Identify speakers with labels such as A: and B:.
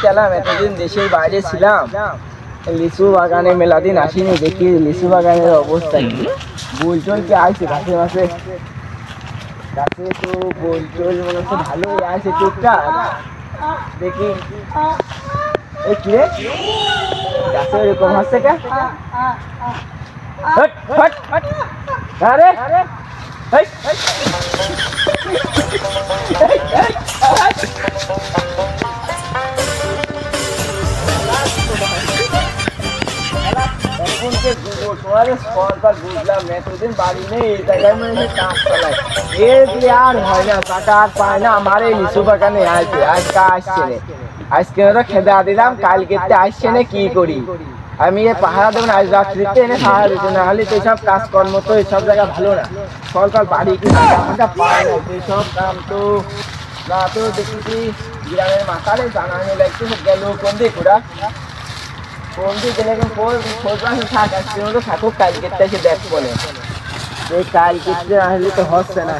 A: গেলাম, এতদিন দেশের বাইরে ছিলাম, লিচু বাগানে মেলাদিন আসিনি, দেখি লিচু বাগানের অবস্থা কি। বোলচোল কি আছে গাছে মাসে? গাছে তো বোলচোল মনে হচ্ছে ভালোই আছে টুকটাক, দেখি। এই কি রে, গাছে এরকম হচ্ছে কে? হট হট হট, আরে এই বুঝলাম এতদিন বাড়ি নেই, এই জায়গায় মানে কাজ চালায়, এ দিয়ে আর হয় না, টাকা আর পায় না। আমার এই লিচু বাগানে আসবে, আজকে আসছে নে, আজকে তো খেদা দিলাম, কালকে আসছে না, কি করি আমি? এ পাহারা দেবো না, আজ রাত্রিতে এনে পাহারা দিতে, না হলে তো এইসব কাজকর্ম তো এইসব জায়গা ভালো না। সরকার বাড়ি কি টাকা পায় না, এইসব কাম তো না। তো দেখেছি গ্রামের মাথারে জানানো লাগছে গেল কোন দিক ওরা, কোন দিক গেলে থাক, আজকে মতো থাকুক, কালকে এসে দেখ বলে, এই কালকে আসলে তো হচ্ছে না।